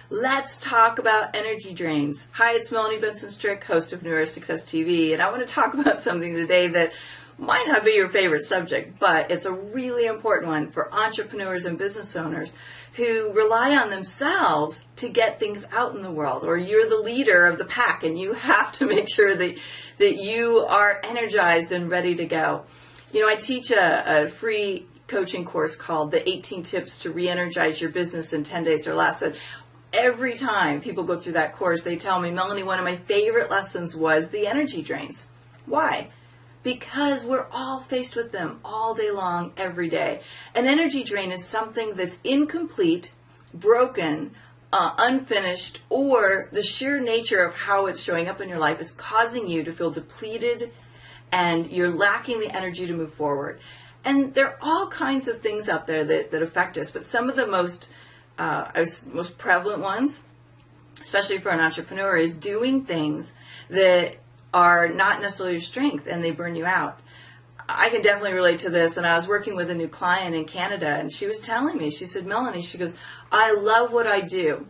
Let's talk about energy drains. Hi, it's Melanie Benson, host of Neuro Success TV, and I want to talk about something today that might not be your favorite subject, but it's a really important one for entrepreneurs and business owners who rely on themselves to get things out in the world, or you're the leader of the pack and you have to make sure that you are energized and ready to go. You know, I teach a free coaching course called the 18 Tips to Re-Energize Your Business in 10 Days or Less. And every time people go through that course, they tell me, Melanie, one of my favorite lessons was the energy drains. Why? Because we're all faced with them all day long, every day. An energy drain is something that's incomplete, broken, unfinished, or the sheer nature of how it's showing up in your life is causing you to feel depleted and you're lacking the energy to move forward. And there are all kinds of things out there that affect us, but some of the most prevalent ones, especially for an entrepreneur, is doing things that are not necessarily your strength and they burn you out. I can definitely relate to this, and I was working with a new client in Canada, and she was telling me, she said, Melanie, she goes, I love what I do,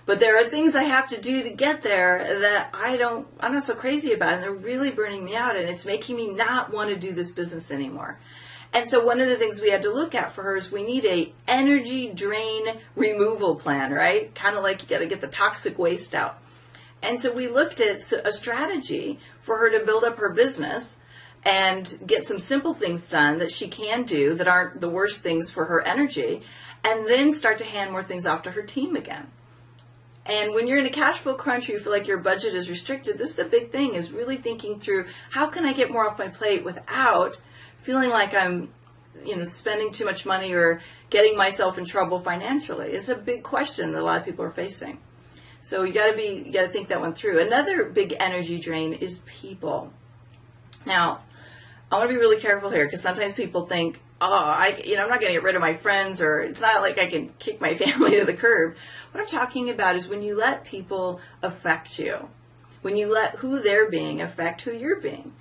but there are things I have to do to get there that I'm not so crazy about, and they're really burning me out, and it's making me not want to do this business anymore. And so one of the things we had to look at for her is we need a energy drain removal plan, right? Kind of like you got to get the toxic waste out. And so we looked at a strategy for her to build up her business and get some simple things done that she can do that aren't the worst things for her energy, and then start to hand more things off to her team again. And when you're in a cash flow crunch or you feel like your budget is restricted, this is a big thing, is really thinking through, how can I get more off my plate without feeling like I'm, spending too much money or getting myself in trouble financially? It's a big question that a lot of people are facing. So you got to think that one through. Another big energy drain is people. Now, I want to be really careful here, because sometimes people think, I'm not going to get rid of my friends, or it's not like I can kick my family to the curb. What I'm talking about is when you let people affect you, when you let who they're being affect who you're being.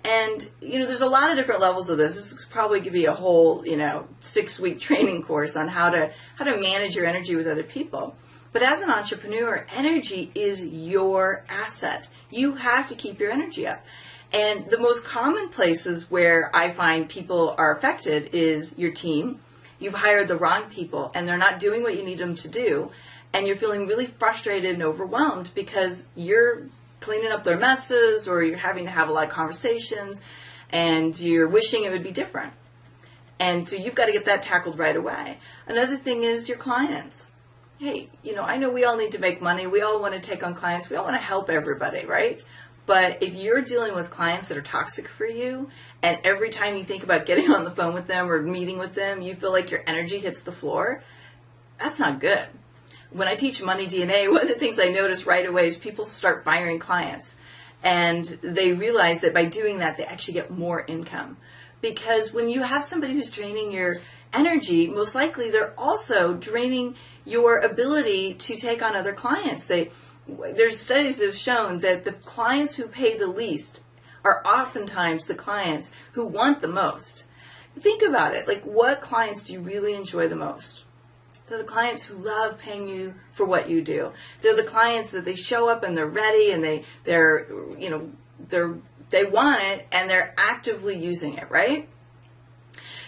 And, there's a lot of different levels of this. This is probably going to be a whole, 6-week training course on how to manage your energy with other people. But as an entrepreneur, energy is your asset. You have to keep your energy up. And the most common places where I find people are affected is your team. You've hired the wrong people and they're not doing what you need them to do. And you're feeling really frustrated and overwhelmed because you're cleaning up their messes, or you're having to have a lot of conversations and you're wishing it would be different. And so you've got to get that tackled right away. Another thing is your clients. Hey, I know we all need to make money. We all want to take on clients. We all want to help everybody, right? But if you're dealing with clients that are toxic for you, and every time you think about getting on the phone with them or meeting with them, you feel like your energy hits the floor, that's not good. When I teach Money DNA, one of the things I notice right away is people start firing clients. And they realize that by doing that, they actually get more income. Because when you have somebody who's draining your energy, most likely they're also draining your ability to take on other clients. There's studies that have shown that the clients who pay the least are oftentimes the clients who want the most. Think about it. Like, what clients do you really enjoy the most? They're the clients who love paying you for what you do. They're the clients that they show up and they're ready and they want it and they're actively using it, right?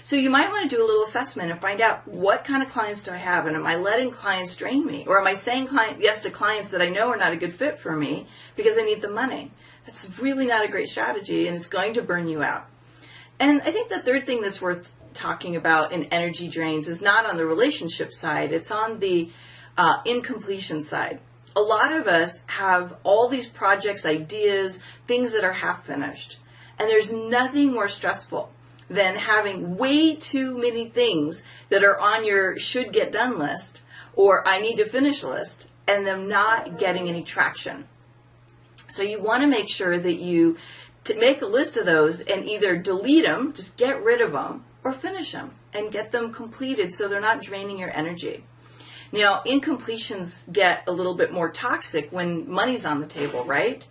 So you might want to do a little assessment and find out, what kind of clients do I have, and am I letting clients drain me? Or am I saying yes to clients that I know are not a good fit for me because I need the money? That's really not a great strategy, and it's going to burn you out. And I think the third thing that's worth talking about in energy drains is not on the relationship side, it's on the incompletion side. A lot of us have all these projects, ideas, things that are half finished. And there's nothing more stressful than having way too many things that are on your should get done list or I need to finish list, and them not getting any traction. So you want to make sure that you to make a list of those and either delete them, just get rid of them, or finish them and get them completed so they're not draining your energy. Now, incompletions get a little bit more toxic when money's on the table, right?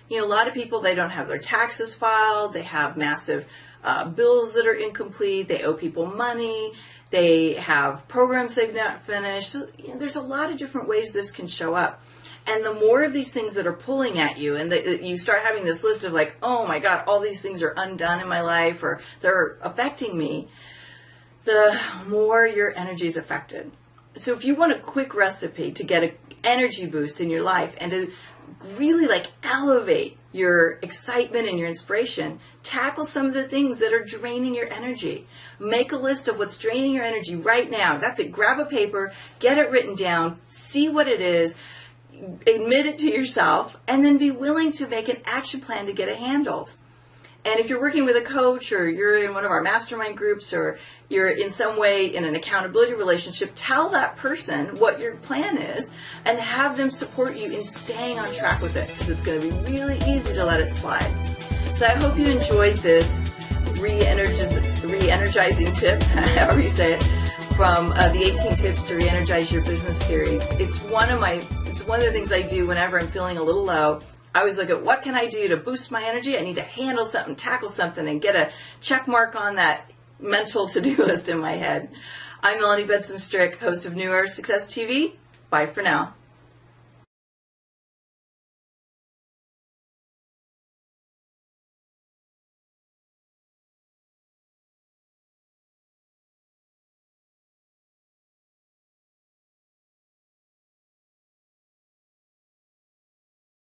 You know, a lot of people, they don't have their taxes filed, they have massive bills that are incomplete, they owe people money, they have programs they've not finished. So you know, there's a lot of different ways this can show up. And the more of these things that are pulling at you, and you start having this list of like, oh my God, all these things are undone in my life, or they're affecting me, the more your energy is affected. So if you want a quick recipe to get an energy boost in your life and to really like elevate your excitement and your inspiration, tackle some of the things that are draining your energy. Make a list of what's draining your energy right now. That's it. Grab a paper, get it written down, see what it is, admit it to yourself, and then be willing to make an action plan to get it handled. And if you're working with a coach, or you're in one of our mastermind groups, or you're in some way in an accountability relationship, tell that person what your plan is and have them support you in staying on track with it, because it's going to be really easy to let it slide. So I hope you enjoyed this re-energizing tip, however you say it, from the 18 Tips to Re-Energize Your Business series. It's one of the things I do whenever I'm feeling a little low. I always look at what can I do to boost my energy. I need to handle something, tackle something, and get a check mark on that mental to-do list in my head. I'm Melanie Benson Strick, host of New Era Success TV. Bye for now.